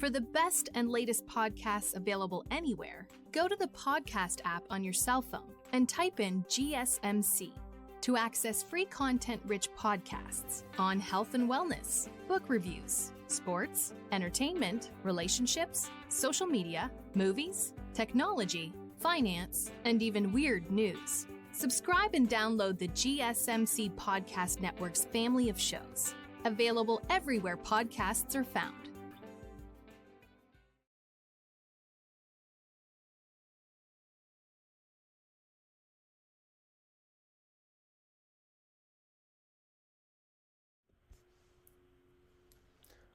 For the best and latest podcasts available anywhere, go to the podcast app on your cell phone and type in GSMC to access free content-rich podcasts on health and wellness, book reviews, sports, entertainment, relationships, social media, movies, technology, finance, and even weird news. Subscribe and download the GSMC Podcast Network's family of shows, available everywhere podcasts are found.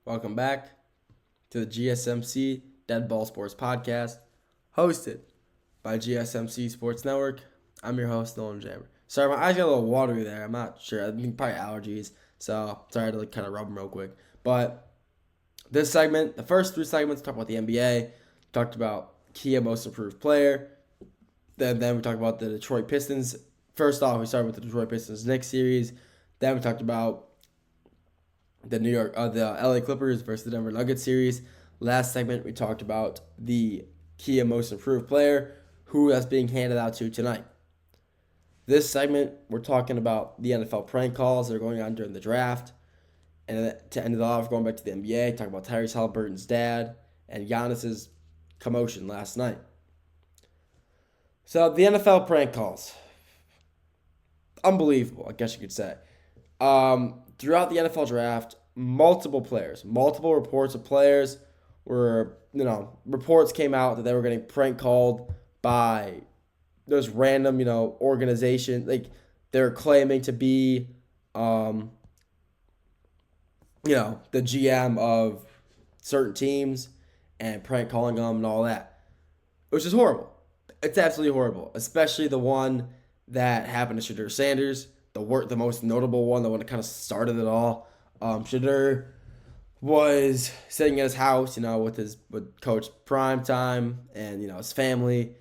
Welcome back to the GSMC Dead Ball Sports Podcast, hosted by GSMC Sports Network. I'm your host, Nolan Jammer. Sorry, my eyes got a little watery there. I'm not sure. I think probably allergies. So sorry to kind of rub them real quick. But this segment, the first three segments, talk about the NBA. Talked about Kia Most Improved Player. Then we talked about the Detroit Pistons. First off, we started with the Detroit Pistons Knicks series. Then we talked about the LA Clippers versus the Denver Nuggets series. Last segment, we talked about the Kia Most Improved Player, who that's being handed out to tonight. This segment, we're talking about the NFL prank calls that are going on during the draft. And to end it off, going back to the NBA, talking about Tyrese Halliburton's dad and Giannis's commotion last night. So the NFL prank calls. Unbelievable, I guess you could say. Throughout the NFL draft, multiple reports of players reports came out that they were getting prank called by those random, organizations. Like, they're claiming to be, the GM of certain teams and prank calling them and all that, which is horrible. It's absolutely horrible, especially the one that happened to Shedeur Sanders. The most notable one, the one that kind of started it all. Shedeur was sitting at his house, with Coach Primetime and his family,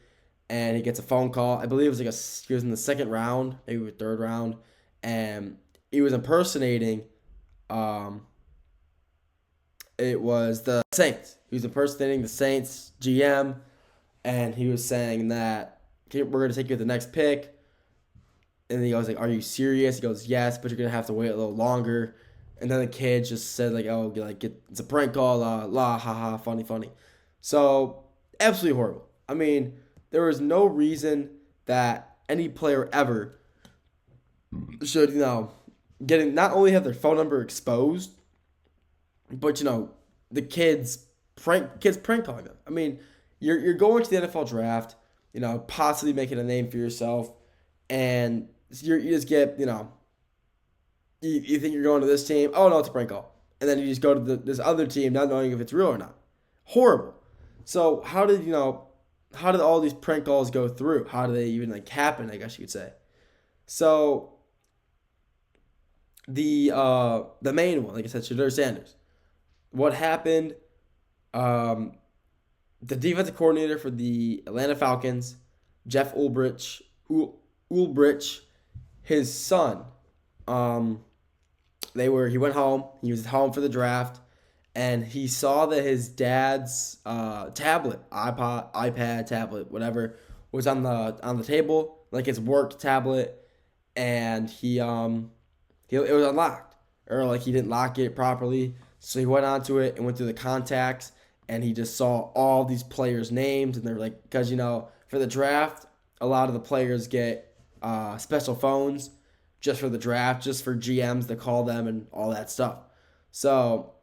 and he gets a phone call. I believe it was he was in the second round, maybe the third round, and he was impersonating. It was the Saints. He was impersonating the Saints GM, and he was saying that we're going to take you to the next pick. And then he goes, are you serious? He goes, yes, but you're going to have to wait a little longer. And then the kid just said, it's a prank call, ha, ha, funny. So, absolutely horrible. I mean, there was no reason that any player ever should, not only have their phone number exposed, but, the kids prank calling them. I mean, you're going to the NFL draft, possibly making a name for yourself, and you just get, you think you're going to this team. Oh, no, it's a prank call. And then you just go to this other team not knowing if it's real or not. Horrible. So how did all these prank calls go through? How do they even happen, I guess you could say? So the main one, like I said, Shedeur Sanders. What happened, the defensive coordinator for the Atlanta Falcons, Jeff Ulbrich, his son, he went home. He was home for the draft, and he saw that his dad's tablet, iPad, tablet, whatever, was on the table, like his work tablet, and it was unlocked, or he didn't lock it properly. So he went onto it and went through the contacts, and he just saw all these players' names, and they're because for the draft, a lot of the players get special phones just for the draft, just for GMs to call them and all that stuff. So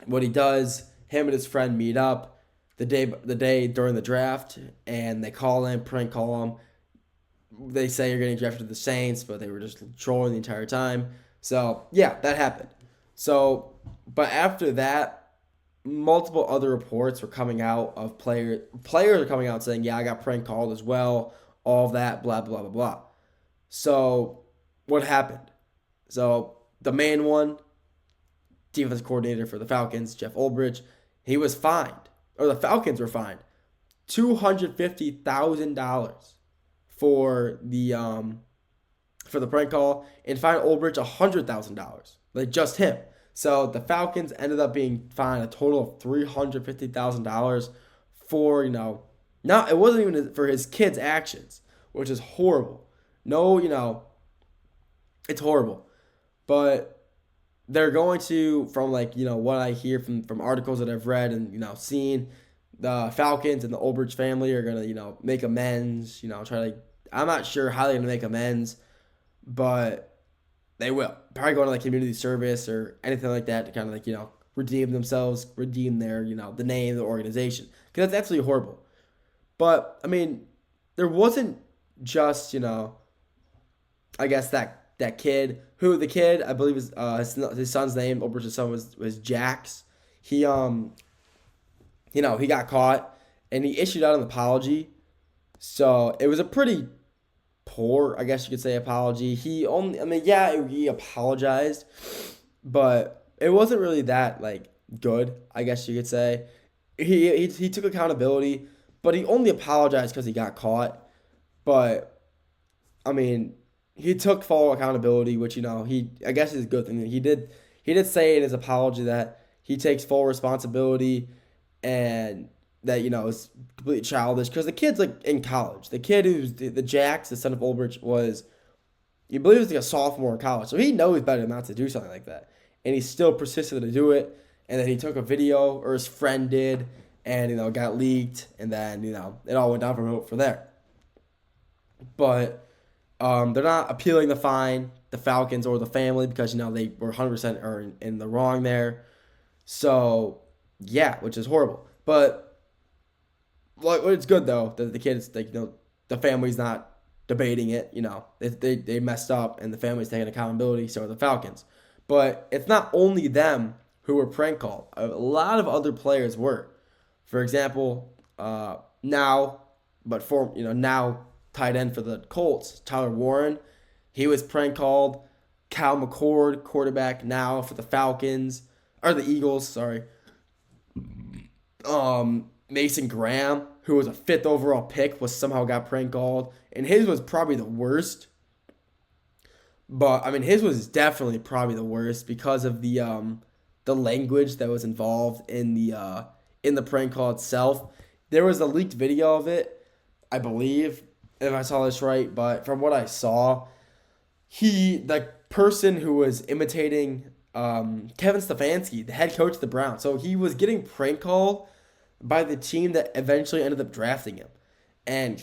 what he does, him and his friend meet up the day during the draft, and they call him, prank call him. They say you're getting drafted to the Saints, but they were just trolling the entire time. So yeah, that happened. So, but after that, multiple other reports were coming out of players are coming out saying, yeah, I got prank called as well, all of that, blah, blah, blah, blah. So what happened? So the main one, defense coordinator for the Falcons, Jeff Ulbrich, he was fined, or the Falcons were fined, $250,000 for the prank call, and fined Ulbrich $100,000, just him. So the Falcons ended up being fined a total of $350,000 for, not it wasn't even for his kid's actions, which is horrible. No, it's horrible. But they're going to, from what I hear from articles that I've read and seen, the Falcons and the Ulbrich family are gonna make amends. Try to. I'm not sure how they're gonna make amends, but they will probably go to community service or anything like that to kind of redeem themselves, redeem their the name of the organization, because that's absolutely horrible. But I mean, there wasn't just I guess that kid who the kid I believe is his son's name, Ulbrich's son was Jax. He he got caught and he issued out an apology. So it was a pretty poor, I guess you could say, apology. He apologized, but it wasn't really that good, I guess you could say. He took accountability, but he only apologized because he got caught. But I mean, he took full accountability, which I guess is a good thing. He did say in his apology that he takes full responsibility and that is completely childish because the kid's in college. The kid who's the Jax, the son of Ulbrich, he believes a sophomore in college, so he knows better not to do something like that, and he still persisted to do it. And then he took a video, or his friend did, and got leaked, and then it all went down from there. But they're not appealing the fine, the Falcons or the family, because they were 100% in the wrong there. So yeah, which is horrible. But it's good though that the kids the family's not debating it. They messed up and the family's taking accountability. So are the Falcons. But it's not only them who were prank called. A lot of other players were. For example, now tight end for the Colts, Tyler Warren, he was prank called. Cal McCord, quarterback now for the Falcons or the Eagles. Sorry. Mason Graham, who was a 5th overall pick, somehow got prank called, and his was probably the worst. But I mean, his was definitely probably the worst because of the language that was involved in the prank call itself. There was a leaked video of it, I believe, if I saw this right. But from what I saw, the person who was imitating Kevin Stefanski, the head coach of the Browns, so he was getting prank called by the team that eventually ended up drafting him. And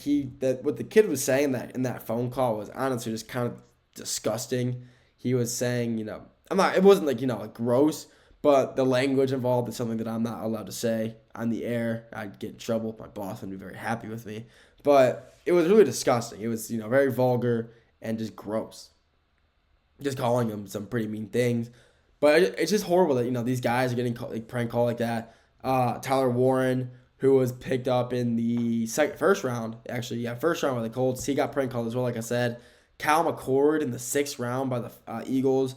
what the kid was saying in that phone call was honestly just kind of disgusting. He was saying, it wasn't gross, but the language involved is something that I'm not allowed to say on the air. I'd get in trouble. My boss wouldn't be very happy with me. But it was really disgusting. It was, very vulgar and just gross. Just calling him some pretty mean things. But it's just horrible that, these guys are getting prank called like that. Tyler Warren, who was picked up in the first round by the Colts. He got prank called as well, like I said. Cal McCord in the 6th round by the Eagles.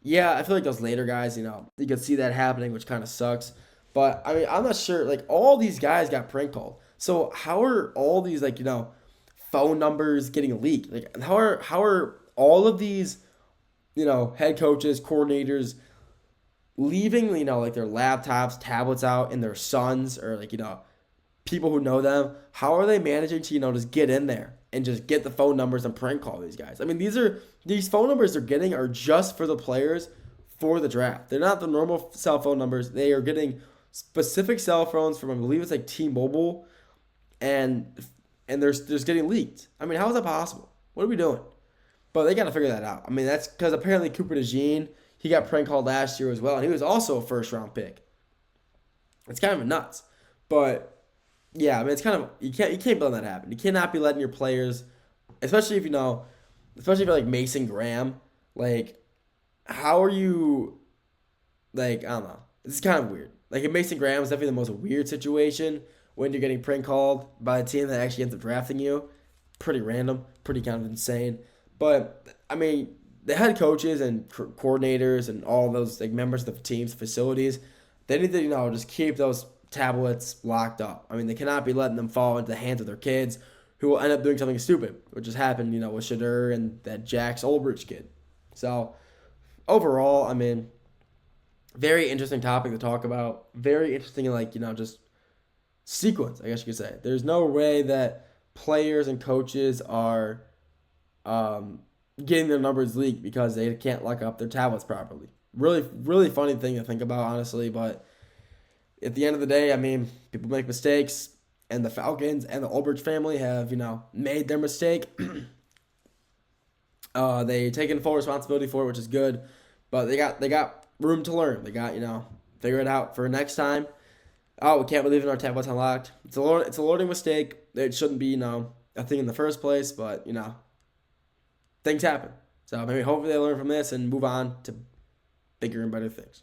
Yeah, I feel like those later guys, you could see that happening, which kind of sucks. But, I mean, I'm not sure. All these guys got prank called. So how are all these, phone numbers getting leaked? How are all of these, head coaches, coordinators leaving, their laptops, tablets out in their sons or, people who know them? How are they managing to, just get in there and just get the phone numbers and prank call these guys? I mean, these phone numbers they're getting are just for the players for the draft. They're not the normal cell phone numbers. They are getting specific cell phones from, I believe it's T-Mobile, and they're just getting leaked. I mean, how is that possible? What are we doing? But they got to figure that out. I mean, that's because apparently Cooper DeJean, he got prank called last year as well, and he was also a 1st-round pick. It's kind of nuts. But yeah, I mean, it's kind of you can't be letting that happen. You cannot be letting your players, especially if you're like Mason Graham, how are you, I don't know. This is kind of weird. If Mason Graham is definitely the most weird situation when you're getting prank called by a team that actually ends up drafting you. Pretty random, pretty kind of insane. But I mean, the head coaches and coordinators and all those members of the team's facilities, they need to just keep those tablets locked up. I mean, they cannot be letting them fall into the hands of their kids who will end up doing something stupid, which has happened, with Shadur and that Jax Ulbrich kid. So overall, I mean, very interesting topic to talk about. Very interesting, like, just sequence, I guess you could say. There's no way that players and coaches are getting their numbers leaked because they can't lock up their tablets properly. Really, really funny thing to think about, honestly. But at the end of the day, I mean, people make mistakes, and the Falcons and the Ulbrich family have, made their mistake. They taken full responsibility for it, which is good. But they got room to learn. They got, figure it out for next time. Oh, we can't believe in our tablet's unlocked. It's a learning mistake. It shouldn't be, a thing in the first place, but, things happen. So maybe hopefully they learn from this and move on to bigger and better things.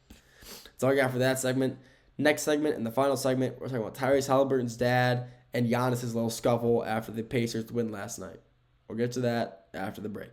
That's all I got for that segment. Next segment and the final segment, we're talking about Tyrese Halliburton's dad and Giannis's little scuffle after the Pacers win last night. We'll get to that after the break.